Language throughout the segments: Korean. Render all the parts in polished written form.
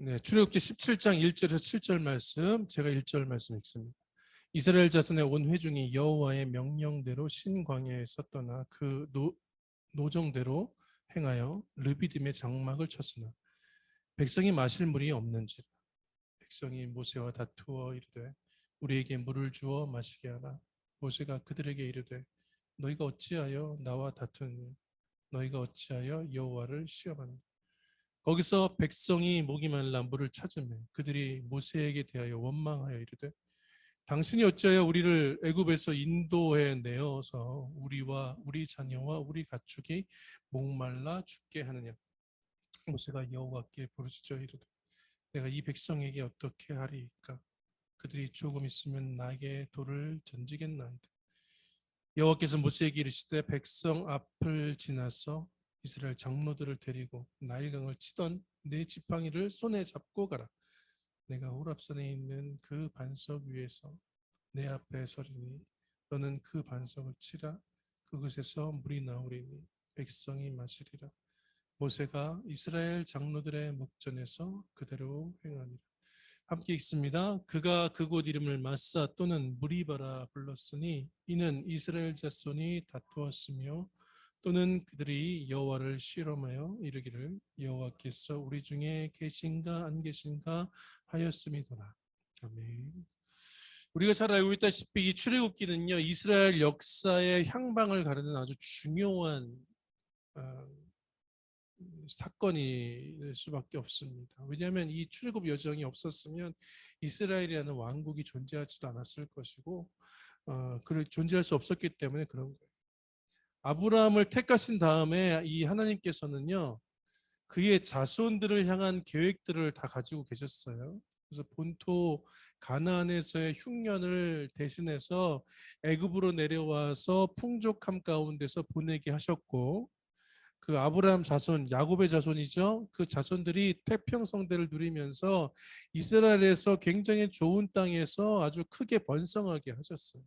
네, 출애굽기 17장 1절에서 7절 말씀, 제가 1절 말씀 읽습니다. 이스라엘 자손의 온 회중이 여호와의 명령대로 신광야에서 떠나 그 노정대로 행하여 르비딤의 장막을 쳤으나 백성이 마실 물이 없는지라. 백성이 모세와 다투어 이르되 우리에게 물을 주어 마시게 하라. 모세가 그들에게 이르되 너희가 어찌하여 나와 다투느냐? 너희가 어찌하여 여호와를 시험하느냐? 거기서 백성이 목이 말라 물을 찾으며 그들이 모세에게 대하여 원망하여 이르되 당신이 어찌하여 우리를 애굽에서 인도해 내어서 우리와 우리 자녀와 우리 가축이 목말라 죽게 하느냐? 모세가 여호와께 부르짖어 이르되 내가 이 백성에게 어떻게 하리이까? 그들이 조금 있으면 나에게 돌을 던지겠나이다. 여호와께서 모세에게 이르시되 백성 앞을 지나서 이스라엘 장로들을 데리고 나일강을 치던 네 지팡이를 손에 잡고 가라. 내가 호랍산에 있는 그 반석 위에서 내 앞에 서리니 너는 그 반석을 치라. 그것에서 물이 나오리니 백성이 마시리라. 모세가 이스라엘 장로들의 목전에서 그대로 행하니라. 함께 읽습니다. 그가 그곳 이름을 마사 또는 무리바라 불렀으니 이는 이스라엘 자손이 다투었으며 또는 그들이 여호와를 실험하여 이르기를 여호와께서 우리 중에 계신가 안 계신가 하였음이더라. 아멘. 우리가 잘 알고 있다시피 이 출애굽기는요 이스라엘 역사의 향방을 가르는 아주 중요한 사건이 될 수밖에 없습니다. 왜냐하면 이 출애굽 여정이 없었으면 이스라엘이라는 왕국이 존재하지도 않았을 것이고 존재할 수 없었기 때문에 그런 거예요. 아브라함을 택하신 다음에 이 하나님께서는요 그의 자손들을 향한 계획들을 다 가지고 계셨어요. 그래서 본토 가나안에서의 흉년을 대신해서 애굽으로 내려와서 풍족함 가운데서 보내게 하셨고 그 아브라함 자손, 야곱의 자손이죠. 그 자손들이 태평성대를 누리면서 이스라엘에서 굉장히 좋은 땅에서 아주 크게 번성하게 하셨어요.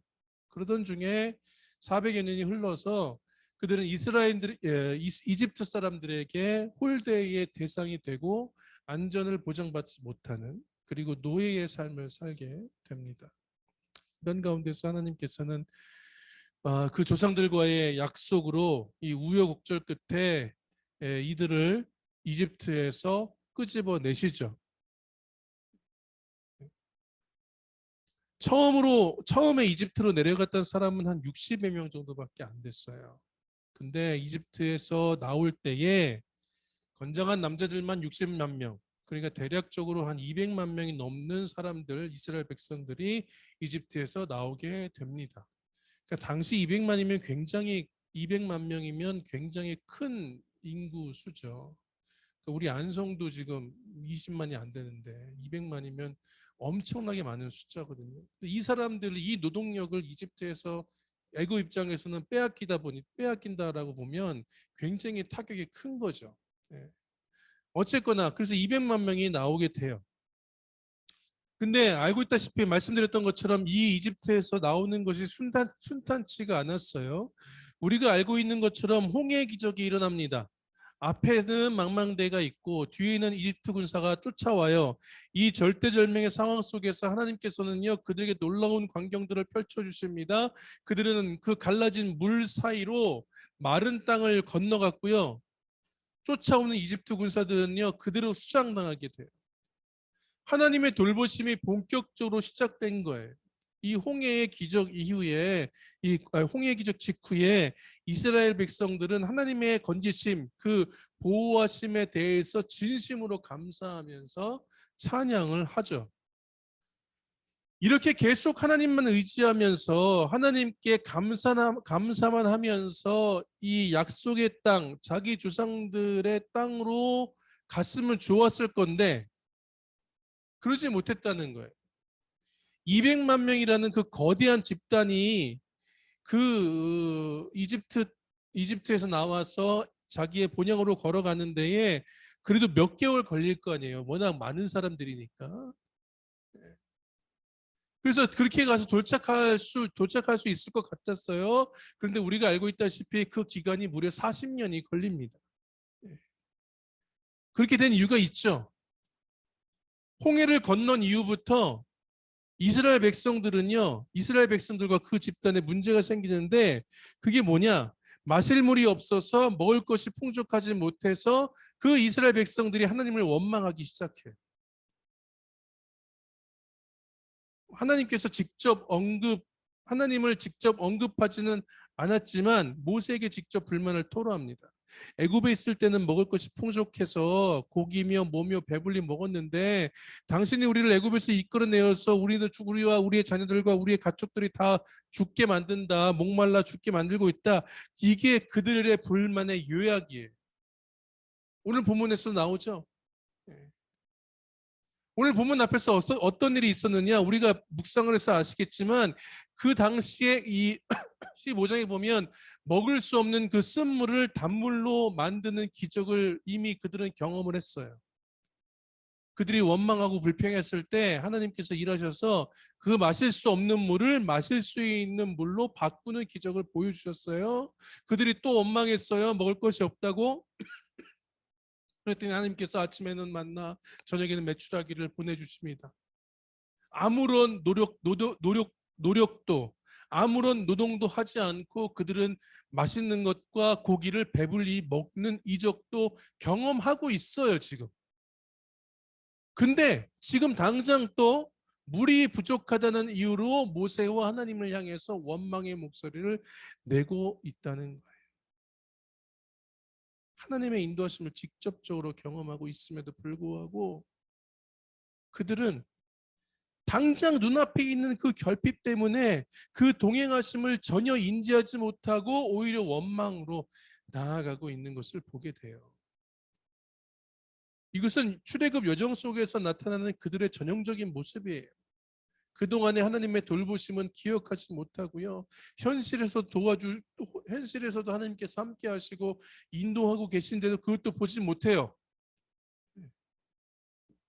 그러던 중에 400여 년이 흘러서 그들은 이집트 사람들에게 홀대의 대상이 되고 안전을 보장받지 못하는 그리고 노예의 삶을 살게 됩니다. 이런 가운데서 하나님께서는 그 조상들과의 약속으로 이 우여곡절 끝에 이들을 이집트에서 끄집어 내시죠. 처음에 이집트로 내려갔던 사람은 한 60여 명 정도밖에 안 됐어요. 근데 이집트에서 나올 때에 건장한 남자들만 60만 명, 그러니까 대략적으로 한 200만 명이 넘는 사람들, 이스라엘 백성들이 이집트에서 나오게 됩니다. 그러니까 당시 200만 명이면 굉장히 큰 인구 수죠. 그러니까 우리 안성도 지금 20만이 안 되는데 200만이면 엄청나게 많은 숫자거든요. 이 사람들, 이 노동력을 이집트에서 애굽 입장에서는 빼앗긴다라고 보면 굉장히 타격이 큰 거죠. 예. 어쨌거나 그래서 200만 명이 나오게 돼요. 근데 알고 있다시피 말씀드렸던 것처럼 이 이집트에서 나오는 것이 순탄치가 않았어요. 우리가 알고 있는 것처럼 홍해 기적이 일어납니다. 앞에는 망망대가 있고 뒤에는 이집트 군사가 쫓아와요. 이 절대절명의 상황 속에서 하나님께서는요 그들에게 놀라운 광경들을 펼쳐주십니다. 그들은 그 갈라진 물 사이로 마른 땅을 건너갔고요. 쫓아오는 이집트 군사들은요 그대로 수장당하게 돼요. 하나님의 돌보심이 본격적으로 시작된 거예요. 이 홍해의 기적 이후에 홍해 기적 직후에 이스라엘 백성들은 하나님의 건지심, 그 보호하심에 대해서 진심으로 감사하면서 찬양을 하죠. 이렇게 계속 하나님만 의지하면서 하나님께 감사만 하면서 이 약속의 땅, 자기 조상들의 땅으로 갔으면 좋았을 건데 그러지 못했다는 거예요. 200만 명이라는 그 거대한 집단이 그 이집트에서 나와서 자기의 본향으로 걸어가는 데에 그래도 몇 개월 걸릴 거 아니에요. 워낙 많은 사람들이니까. 그래서 그렇게 가서 도착할 수 있을 것 같았어요. 그런데 우리가 알고 있다시피 그 기간이 무려 40년이 걸립니다. 그렇게 된 이유가 있죠. 홍해를 건넌 이후부터 이스라엘 백성들은요, 이스라엘 백성들과 그 집단에 문제가 생기는데 그게 뭐냐? 마실 물이 없어서 먹을 것이 풍족하지 못해서 그 이스라엘 백성들이 하나님을 원망하기 시작해요. 하나님께서 하나님을 직접 언급하지는 않았지만 모세에게 직접 불만을 토로합니다. 애굽에 있을 때는 먹을 것이 풍족해서 고기며 뭐며 배불리 먹었는데 당신이 우리를 애굽에서 이끌어내어서 우리와 우리의 자녀들과 우리의 가축들이 다 죽게 만든다. 목말라 죽게 만들고 있다. 이게 그들의 불만의 요약이에요. 오늘 본문에서 나오죠. 오늘 본문 앞에서 어떤 일이 있었느냐 우리가 묵상을 해서 아시겠지만 그 당시에 이 15장에 보면 먹을 수 없는 그 쓴물을 단물로 만드는 기적을 이미 그들은 경험을 했어요. 그들이 원망하고 불평했을 때 하나님께서 일하셔서 그 마실 수 없는 물을 마실 수 있는 물로 바꾸는 기적을 보여주셨어요. 그들이 또 원망했어요. 먹을 것이 없다고. 그랬더니 하나님께서 아침에는 만나 저녁에는 메추라기를 보내주십니다. 아무런 노력도 아무런 노동도 하지 않고 그들은 맛있는 것과 고기를 배불리 먹는 이적도 경험하고 있어요, 지금. 근데 지금 당장 또 물이 부족하다는 이유로 모세와 하나님을 향해서 원망의 목소리를 내고 있다는 거예요. 하나님의 인도하심을 직접적으로 경험하고 있음에도 불구하고 그들은 당장 눈앞에 있는 그 결핍 때문에 그 동행하심을 전혀 인지하지 못하고 오히려 원망으로 나아가고 있는 것을 보게 돼요. 이것은 출애굽 여정 속에서 나타나는 그들의 전형적인 모습이에요. 그동안의 하나님의 돌보심은 기억하지 못하고요. 현실에서도 하나님께서 함께 하시고 인도하고 계신데도 그것도 보지 못해요.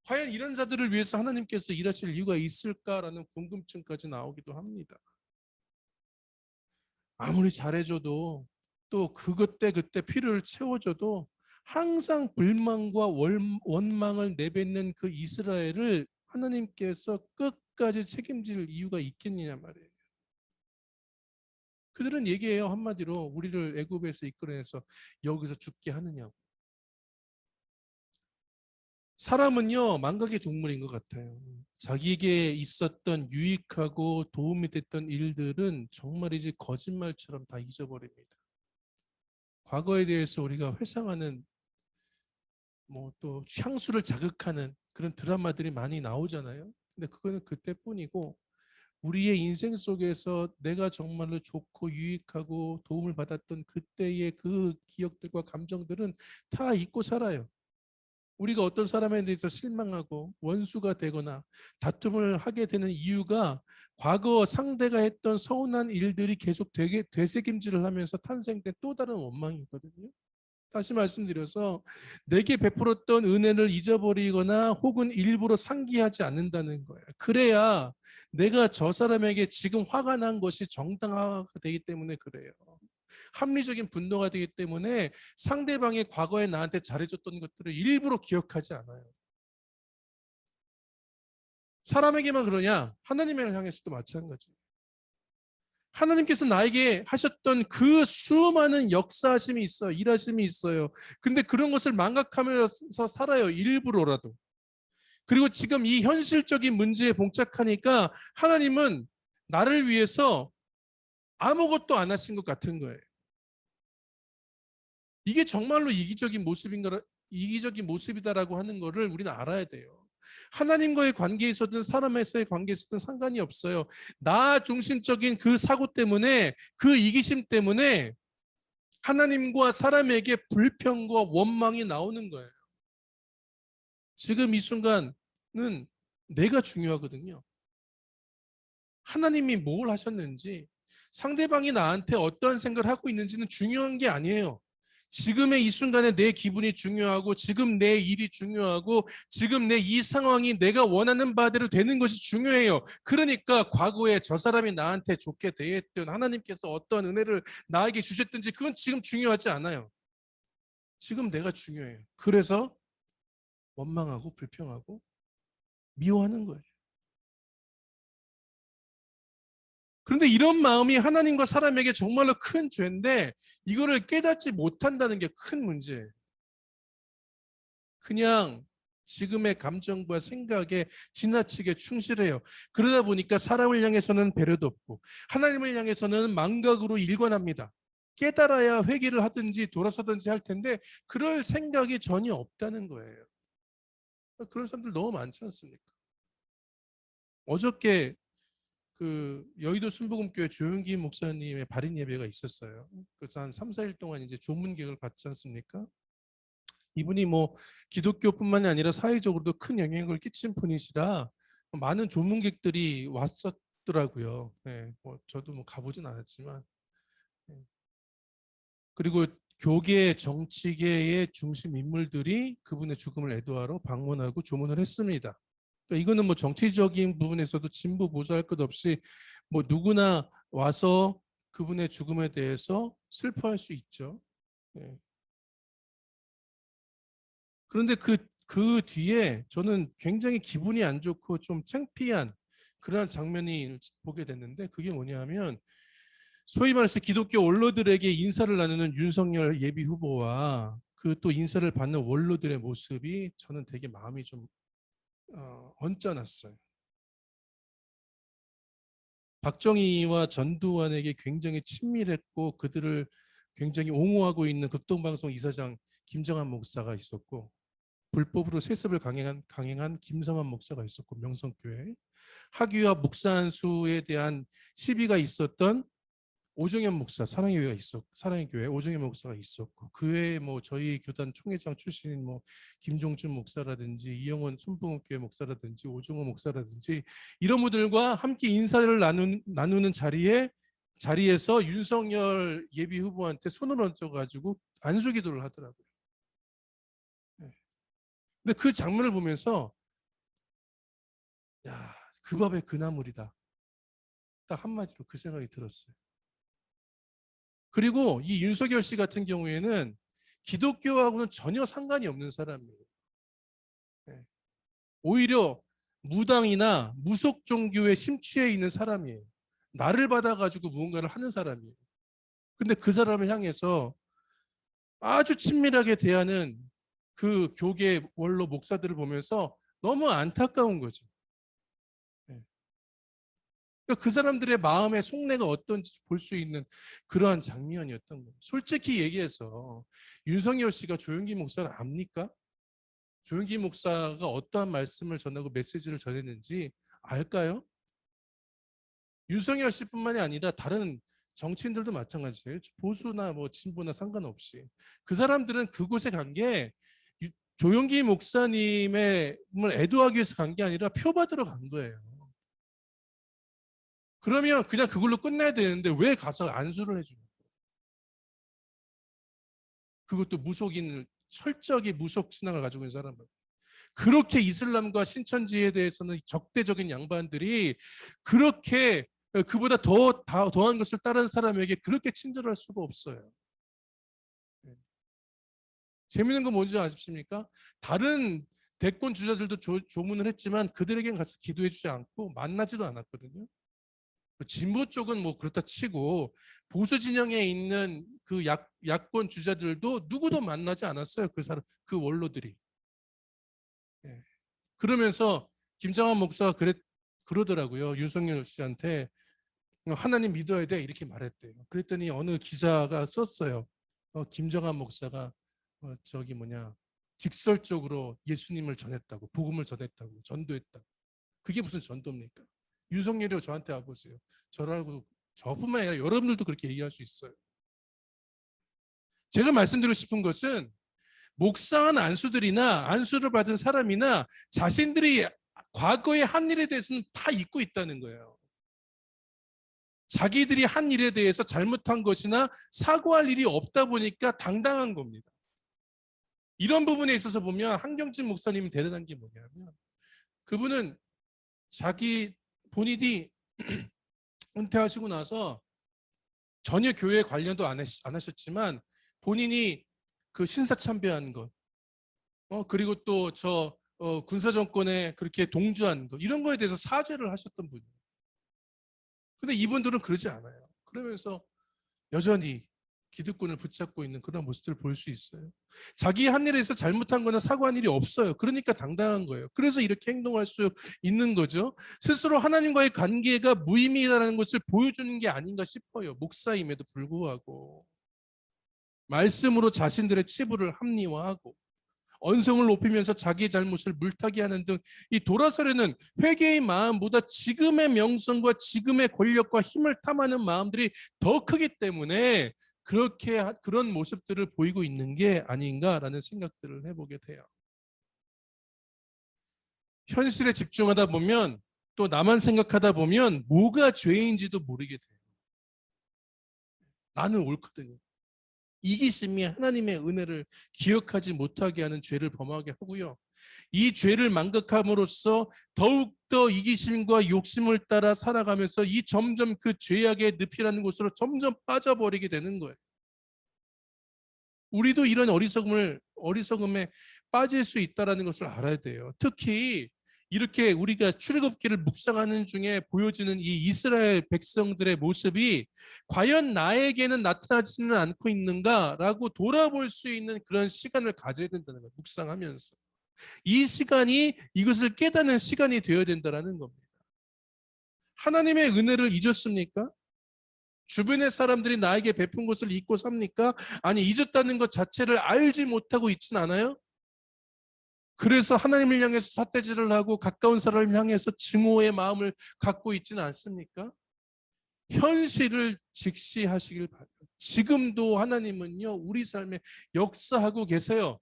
과연 이런 자들을 위해서 하나님께서 일하실 이유가 있을까라는 궁금증까지 나오기도 합니다. 아무리 잘해줘도 또 그때 필요를 채워줘도 항상 불만과 원망을 내뱉는 그 이스라엘을 하나님께서 끝까지 책임질 이유가 있겠느냐 말이에요. 그들은 얘기해요. 한마디로 우리를 애굽에서 이끌어내서 여기서 죽게 하느냐고. 사람은요, 망각의 동물인 것 같아요. 자기에게 있었던 유익하고 도움이 됐던 일들은 정말이지 거짓말처럼 다 잊어버립니다. 과거에 대해서 우리가 회상하는 뭐 또 향수를 자극하는 그런 드라마들이 많이 나오잖아요. 근데 그거는 그때뿐이고 우리의 인생 속에서 내가 정말로 좋고 유익하고 도움을 받았던 그때의 그 기억들과 감정들은 다 잊고 살아요. 우리가 어떤 사람에 대해서 실망하고 원수가 되거나 다툼을 하게 되는 이유가 과거 상대가 했던 서운한 일들이 계속 되새김질을 하면서 탄생된 또 다른 원망이거든요. 다시 말씀드려서 내게 베풀었던 은혜를 잊어버리거나 혹은 일부러 상기하지 않는다는 거예요. 그래야 내가 저 사람에게 지금 화가 난 것이 정당화가 되기 때문에 그래요. 합리적인 분노가 되기 때문에 상대방이 과거에 나한테 잘해줬던 것들을 일부러 기억하지 않아요. 사람에게만 그러냐? 하나님을 향해서도 마찬가지. 하나님께서 나에게 하셨던 그 수많은 역사하심이 있어요. 일하심이 있어요. 근데 그런 것을 망각하면서 살아요. 일부러라도. 그리고 지금 이 현실적인 문제에 봉착하니까 하나님은 나를 위해서 아무것도 안 하신 것 같은 거예요. 이게 정말로 이기적인 모습이다라고 하는 것을 우리는 알아야 돼요. 하나님과의 관계에 있었든 사람에서의 관계에 있었든 상관이 없어요. 나 중심적인 그 사고 때문에 그 이기심 때문에 하나님과 사람에게 불평과 원망이 나오는 거예요. 지금 이 순간은 내가 중요하거든요. 하나님이 뭘 하셨는지 상대방이 나한테 어떤 생각을 하고 있는지는 중요한 게 아니에요. 지금의 이 순간에 내 기분이 중요하고 지금 내 일이 중요하고 지금 내 이 상황이 내가 원하는 바대로 되는 것이 중요해요. 그러니까 과거에 저 사람이 나한테 좋게 대했던 하나님께서 어떤 은혜를 나에게 주셨든지 그건 지금 중요하지 않아요. 지금 내가 중요해요. 그래서 원망하고 불평하고 미워하는 거예요. 그런데 이런 마음이 하나님과 사람에게 정말로 큰 죄인데 이거를 깨닫지 못한다는 게 큰 문제예요. 그냥 지금의 감정과 생각에 지나치게 충실해요. 그러다 보니까 사람을 향해서는 배려도 없고 하나님을 향해서는 망각으로 일관합니다. 깨달아야 회개를 하든지 돌아서든지 할 텐데 그럴 생각이 전혀 없다는 거예요. 그런 사람들 너무 많지 않습니까? 어저께 그 여의도 순복음교회 조용기 목사님의 발인 예배가 있었어요. 그래서 한 3, 4일 동안 이제 조문객을 받지 않습니까? 이분이 뭐 기독교뿐만이 아니라 사회적으로도 큰 영향을 끼친 분이시라 많은 조문객들이 왔었더라고요. 네, 뭐 저도 뭐 가보진 않았지만 네. 그리고 교계 정치계의 중심 인물들이 그분의 죽음을 애도하러 방문하고 조문을 했습니다. 그러니까 이거는 뭐 정치적인 부분에서도 진보 보수할 것 없이 뭐 누구나 와서 그분의 죽음에 대해서 슬퍼할 수 있죠. 네. 그런데 그 뒤에 저는 굉장히 기분이 안 좋고 좀 창피한 그러한 장면이 보게 됐는데 그게 뭐냐면 소위 말해서 기독교 원로들에게 인사를 나누는 윤석열 예비 후보와 그 또 인사를 받는 원로들의 모습이 저는 되게 마음이 좀 언짢았어요. 박정희와 전두환에게 굉장히 친밀했고 그들을 굉장히 옹호하고 있는 극동방송 이사장 김정한 목사가 있었고 불법으로 세습을 강행한 김성환 목사가 있었고 명성교회 학위와 묵산수에 대한 시비가 있었던 오정현 목사 사랑의 교회 오정현 목사가 있었고 그 외에 뭐 저희 교단 총회장 출신인 뭐 김종준 목사라든지 이영원 순복음교회 목사라든지 오종호 목사라든지 이런 분들과 함께 인사를 나누는 자리에서 윤석열 예비 후보한테 손을 얹어가지고 안수기도를 하더라고요. 근데 그 장면을 보면서 야, 그 밥에 그 나물이다. 딱 한마디로 그 생각이 들었어요. 그리고 이 윤석열 씨 같은 경우에는 기독교하고는 전혀 상관이 없는 사람이에요. 네. 오히려 무당이나 무속 종교에 심취해 있는 사람이에요. 나를 받아가지고 무언가를 하는 사람이에요. 근데 그 사람을 향해서 아주 친밀하게 대하는 그 교계 원로 목사들을 보면서 너무 안타까운 거죠. 네. 그러니까 그 사람들의 마음의 속내가 어떤지 볼 수 있는 그러한 장면이었던 거예요. 솔직히 얘기해서 윤석열 씨가 조용기 목사를 압니까? 조용기 목사가 어떠한 말씀을 전하고 메시지를 전했는지 알까요? 윤석열 씨뿐만이 아니라 다른 정치인들도 마찬가지예요. 보수나 뭐 진보나 상관없이 그 사람들은 그곳에 간 게 조용기 목사님을 애도하기 위해서 간 게 아니라 표 받으러 간 거예요. 그러면 그냥 그걸로 끝내야 되는데 왜 가서 안수를 해주는 거예요? 그것도 무속인 철저하게 무속 신앙을 가지고 있는 사람은 그렇게 이슬람과 신천지에 대해서는 적대적인 양반들이 그렇게 그보다 더한 것을 따르는 사람에게 그렇게 친절할 수가 없어요. 재밌는 건 뭔지 아십니까? 다른 대권 주자들도 조문을 했지만 그들에겐 가서 기도해 주지 않고 만나지도 않았거든요. 진보 쪽은 뭐 그렇다 치고 보수 진영에 있는 그 야권 주자들도 누구도 만나지 않았어요. 그 원로들이. 예. 그러면서 김장한 목사가 그러더라고요. 윤석열 씨한테 하나님 믿어야 돼 이렇게 말했대요. 그랬더니 어느 기자가 썼어요. 김정한 목사가 저기 뭐냐 직설적으로 예수님을 전했다고 복음을 전했다고 전도했다고. 그게 무슨 전도입니까? 윤석열이 저한테 와보세요. 저라고 저뿐만 아니라 여러분들도 그렇게 얘기할 수 있어요. 제가 말씀드리고 싶은 것은 목사한 안수들이나 안수를 받은 사람이나 자신들이 과거에 한 일에 대해서는 다 잊고 있다는 거예요. 자기들이 한 일에 대해서 잘못한 것이나 사과할 일이 없다 보니까 당당한 겁니다. 이런 부분에 있어서 보면 한경진 목사님이 대단한 게 뭐냐면 그분은 본인이 은퇴하시고 나서 전혀 교회 관련도 안 하셨지만 본인이 그 신사 참배한 것 그리고 또 저 군사 정권에 그렇게 동조한 거 이런 거에 대해서 사죄를 하셨던 분이에요. 근데 이분들은 그러지 않아요. 그러면서 여전히 기득권을 붙잡고 있는 그런 모습들을 볼 수 있어요. 자기 한 일에서 잘못한 거나 사과한 일이 없어요. 그러니까 당당한 거예요. 그래서 이렇게 행동할 수 있는 거죠. 스스로 하나님과의 관계가 무의미하다는 것을 보여주는 게 아닌가 싶어요. 목사임에도 불구하고. 말씀으로 자신들의 치부를 합리화하고 언성을 높이면서 자기의 잘못을 물타기하는 등 이 돌아서려는 회개의 마음보다 지금의 명성과 지금의 권력과 힘을 탐하는 마음들이 더 크기 때문에 그런 모습들을 보이고 있는 게 아닌가라는 생각들을 해보게 돼요. 현실에 집중하다 보면 또 나만 생각하다 보면 뭐가 죄인지도 모르게 돼요. 나는 옳거든요. 이기심이 하나님의 은혜를 기억하지 못하게 하는 죄를 범하게 하고요. 이 죄를 망각함으로써 더욱더 이기심과 욕심을 따라 살아가면서 이 점점 그 죄악의 늪이라는 곳으로 점점 빠져버리게 되는 거예요. 우리도 이런 어리석음에 빠질 수 있다는 것을 알아야 돼요. 특히 이렇게 우리가 출애굽기를 묵상하는 중에 보여지는 이 이스라엘 백성들의 모습이 과연 나에게는 나타나지는 않고 있는가라고 돌아볼 수 있는 그런 시간을 가져야 된다는 거예요. 묵상하면서. 이 시간이 이것을 깨닫는 시간이 되어야 된다는 겁니다. 하나님의 은혜를 잊었습니까? 주변의 사람들이 나에게 베푼 것을 잊고 삽니까? 아니, 잊었다는 것 자체를 알지 못하고 있진 않아요? 그래서 하나님을 향해서 삿대질을 하고 가까운 사람을 향해서 증오의 마음을 갖고 있지는 않습니까? 현실을 직시하시길 바라요. 지금도 하나님은요, 우리 삶에 역사하고 계세요.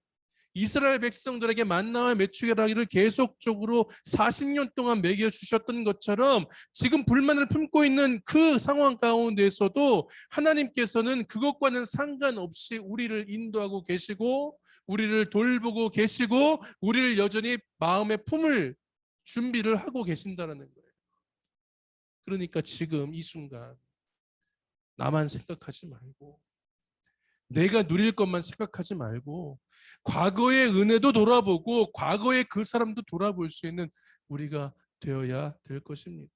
이스라엘 백성들에게 만나와 메추라기를 계속적으로 40년 동안 먹여주셨던 것처럼 지금 불만을 품고 있는 그 상황 가운데서도 하나님께서는 그것과는 상관없이 우리를 인도하고 계시고 우리를 돌보고 계시고 우리를 여전히 마음에 품을 준비를 하고 계신다는 거예요. 그러니까 지금 이 순간 나만 생각하지 말고 내가 누릴 것만 생각하지 말고 과거의 은혜도 돌아보고 과거의 그 사람도 돌아볼 수 있는 우리가 되어야 될 것입니다.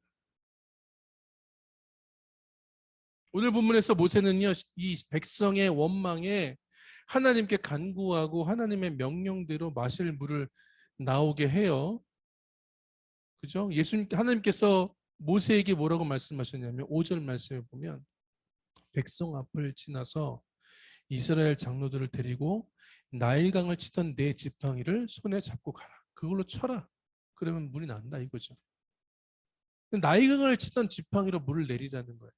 오늘 본문에서 모세는요, 이 백성의 원망에 하나님께 간구하고 하나님의 명령대로 마실 물을 나오게 해요. 그죠? 하나님께서 모세에게 뭐라고 말씀하셨냐면 5절 말씀에 보면 백성 앞을 지나서 이스라엘 장로들을 데리고 나일강을 치던 네 지팡이를 손에 잡고 가라. 그걸로 쳐라. 그러면 물이 난다 이거죠. 나일강을 치던 지팡이로 물을 내리라는 거예요.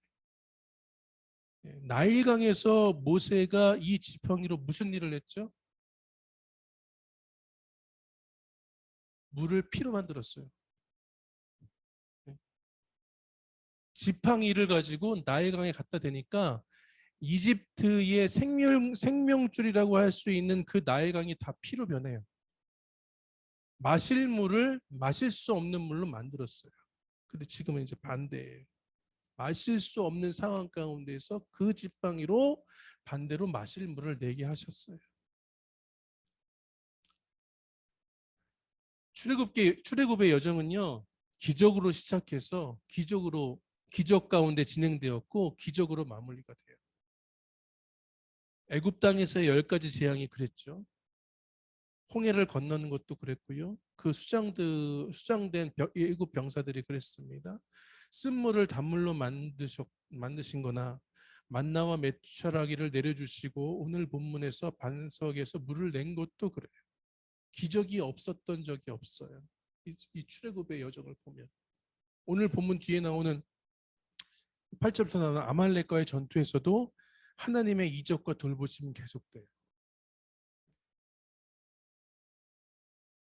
나일강에서 모세가 이 지팡이로 무슨 일을 했죠? 물을 피로 만들었어요. 지팡이를 가지고 나일강에 갖다 대니까 이집트의 생명줄이라고 할 수 있는 그 나일강이 다 피로 변해요. 마실 물을 마실 수 없는 물로 만들었어요. 근데 지금은 이제 반대예요. 마실 수 없는 상황 가운데서 그 지팡이로 반대로 마실 물을 내게 하셨어요. 출애굽의 여정은요, 기적으로 시작해서 기적 가운데 진행되었고 기적으로 마무리가 돼요. 애굽 땅에서의 10가지 재앙이 그랬죠. 홍해를 건너는 것도 그랬고요. 그 수장된 애굽 병사들이 그랬습니다. 쓴물을 단물로 만드신 거나 만나와 메추라기를 내려주시고 오늘 본문에서 반석에서 물을 낸 것도 그래요. 기적이 없었던 적이 없어요. 이 출애굽의 여정을 보면 오늘 본문 뒤에 나오는 8절부터 나오는 아말렉과의 전투에서도 하나님의 이적과 돌보심은 계속돼요.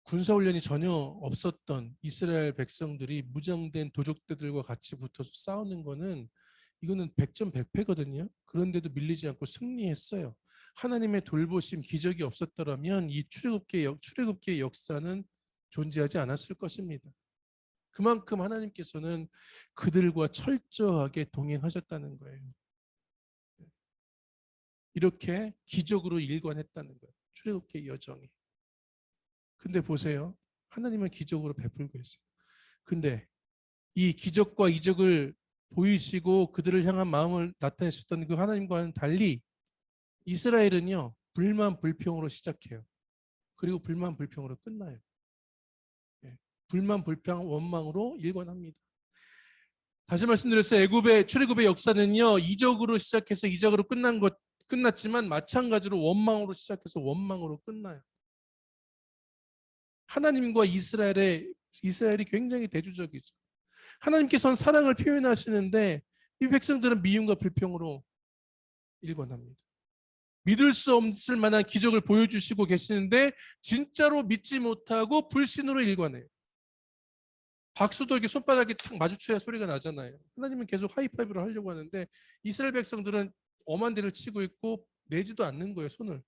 군사훈련이 전혀 없었던 이스라엘 백성들이 무장된 도적들과 같이 붙어서 싸우는 거는 이거는 백전백패거든요. 그런데도 밀리지 않고 승리했어요. 하나님의 돌보심, 기적이 없었더라면 이 출애굽기의 역사는 존재하지 않았을 것입니다. 그만큼 하나님께서는 그들과 철저하게 동행하셨다는 거예요. 이렇게 기적으로 일관했다는 거예요. 출애굽기의 여정이. 근데 보세요. 하나님은 기적으로 베풀고 있어요. 근데 이 기적과 이적을 보이시고 그들을 향한 마음을 나타내셨던 그 하나님과는 달리 이스라엘은요, 불만 불평으로 시작해요. 그리고 불만 불평으로 끝나요. 예, 불만 불평 원망으로 일관합니다. 다시 말씀드렸어요. 애굽의 출애굽의 역사는요, 이적으로 시작해서 이적으로 끝났지만 마찬가지로 원망으로 시작해서 원망으로 끝나요. 하나님과 이스라엘이 굉장히 대조적이죠. 하나님께서는 사랑을 표현하시는데 이 백성들은 미움과 불평으로 일관합니다. 믿을 수 없을 만한 기적을 보여주시고 계시는데 진짜로 믿지 못하고 불신으로 일관해요. 박수도 이렇게 손바닥이 탁 마주쳐야 소리가 나잖아요. 하나님은 계속 하이파이브를 하려고 하는데 이스라엘 백성들은 엄한 데를 치고 있고 내지도 않는 거예요, 손을.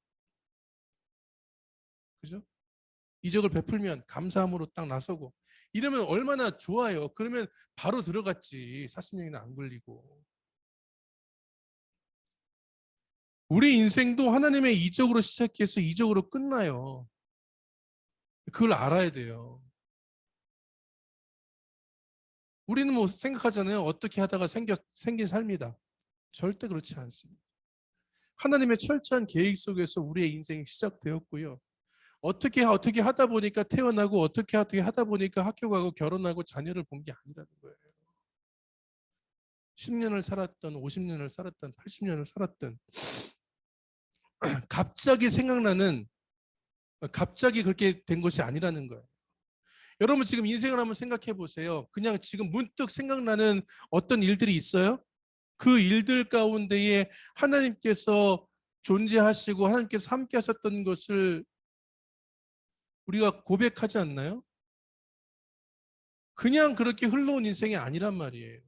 그죠? 이적을 베풀면 감사함으로 딱 나서고 이러면 얼마나 좋아요. 그러면 바로 들어갔지. 40년이나 안 걸리고. 우리 인생도 하나님의 이적으로 시작해서 이적으로 끝나요. 그걸 알아야 돼요. 우리는 뭐 생각하잖아요. 어떻게 하다가 생긴 삶이다. 절대 그렇지 않습니다. 하나님의 철저한 계획 속에서 우리의 인생이 시작되었고요. 어떻게 하다 보니까 태어나고 어떻게 하다 보니까 학교 가고 결혼하고 자녀를 본 게 아니라는 거예요. 10년을 살았던 50년을 살았던 80년을 살았던 갑자기 그렇게 된 것이 아니라는 거예요. 여러분 지금 인생을 한번 생각해 보세요. 그냥 지금 문득 생각나는 어떤 일들이 있어요? 그 일들 가운데에 하나님께서 존재하시고 하나님께서 함께 하셨던 것을 우리가 고백하지 않나요? 그냥 그렇게 흘러온 인생이 아니란 말이에요.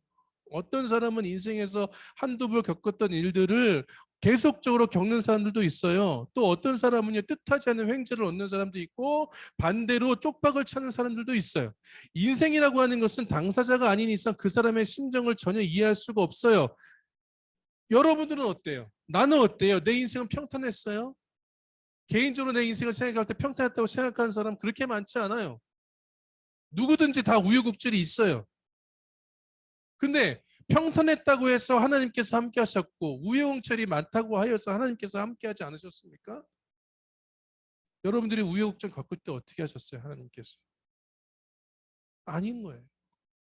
어떤 사람은 인생에서 한두 번 겪었던 일들을 계속적으로 겪는 사람들도 있어요. 또 어떤 사람은요, 뜻하지 않은 횡재를 얻는 사람도 있고 반대로 쪽박을 차는 사람들도 있어요. 인생이라고 하는 것은 당사자가 아닌 이상 그 사람의 심정을 전혀 이해할 수가 없어요. 여러분들은 어때요? 나는 어때요? 내 인생은 평탄했어요? 개인적으로 내 인생을 생각할 때 평탄했다고 생각하는 사람 그렇게 많지 않아요. 누구든지 다 우여곡절이 있어요. 근데 평탄했다고 해서 하나님께서 함께 하셨고 우여곡절이 많다고 하여서 하나님께서 함께 하지 않으셨습니까? 여러분들이 우여곡절 겪을 때 어떻게 하셨어요? 하나님께서. 아닌 거예요.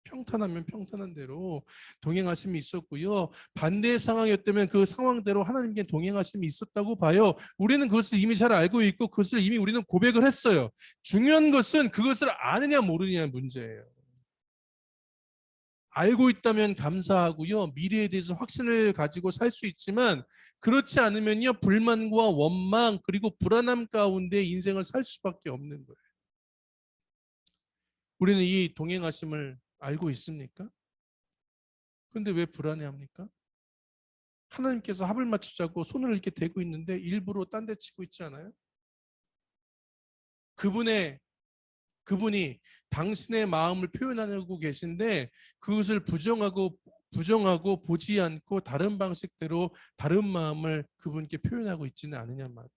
평탄하면 평탄한 대로 동행하심이 있었고요. 반대의 상황이었다면 그 상황대로 하나님께 동행하심이 있었다고 봐요. 우리는 그것을 이미 잘 알고 있고 그것을 이미 우리는 고백을 했어요. 중요한 것은 그것을 아느냐 모르느냐의 문제예요. 알고 있다면 감사하고요. 미래에 대해서 확신을 가지고 살 수 있지만 그렇지 않으면요. 불만과 원망 그리고 불안함 가운데 인생을 살 수밖에 없는 거예요. 우리는 이 동행하심을 알고 있습니까? 그런데 왜 불안해합니까? 하나님께서 합을 맞추자고 손을 이렇게 대고 있는데 일부러 딴 데 치고 있지 않아요? 그분이 당신의 마음을 표현하고 계신데 그것을 부정하고 보지 않고 다른 방식대로 다른 마음을 그분께 표현하고 있지는 않느냐 말이에요.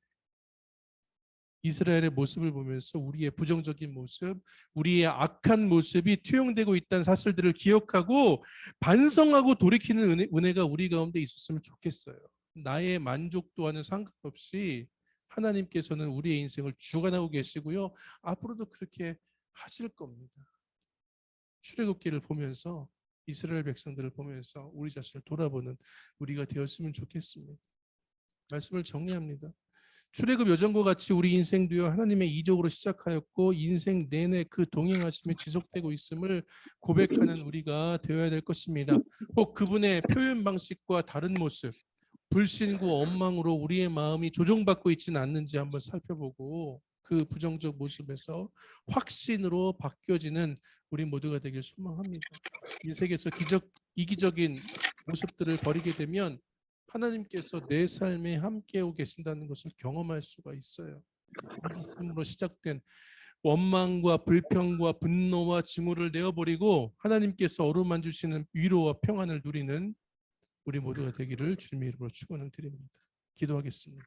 이스라엘의 모습을 보면서 우리의 부정적인 모습, 우리의 악한 모습이 투영되고 있다는 사실들을 기억하고 반성하고 돌이키는 은혜가 우리 가운데 있었으면 좋겠어요. 나의 만족도와는 상관없이 하나님께서는 우리의 인생을 주관하고 계시고요. 앞으로도 그렇게 하실 겁니다. 출애굽기를 보면서 이스라엘 백성들을 보면서 우리 자신을 돌아보는 우리가 되었으면 좋겠습니다. 말씀을 정리합니다. 출애굽 여정과 같이 우리 인생도요 하나님의 이적으로 시작하였고 인생 내내 그 동행하심이 지속되고 있음을 고백하는 우리가 되어야 될 것입니다. 혹 그분의 표현 방식과 다른 모습, 불신과 원망으로 우리의 마음이 조종받고 있지는 않는지 한번 살펴보고 그 부정적 모습에서 확신으로 바뀌어지는 우리 모두가 되길 소망합니다. 이 세계에서 이기적인 모습들을 버리게 되면 하나님께서 내 삶에 함께하고 계신다는 것을 경험할 수가 있어요. 이기심으로 시작된 원망과 불평과 분노와 증오를 내어버리고 하나님께서 어루만주시는 위로와 평안을 누리는 우리 모두가 되기를 주님의 이름으로 축원을 드립니다. 기도하겠습니다.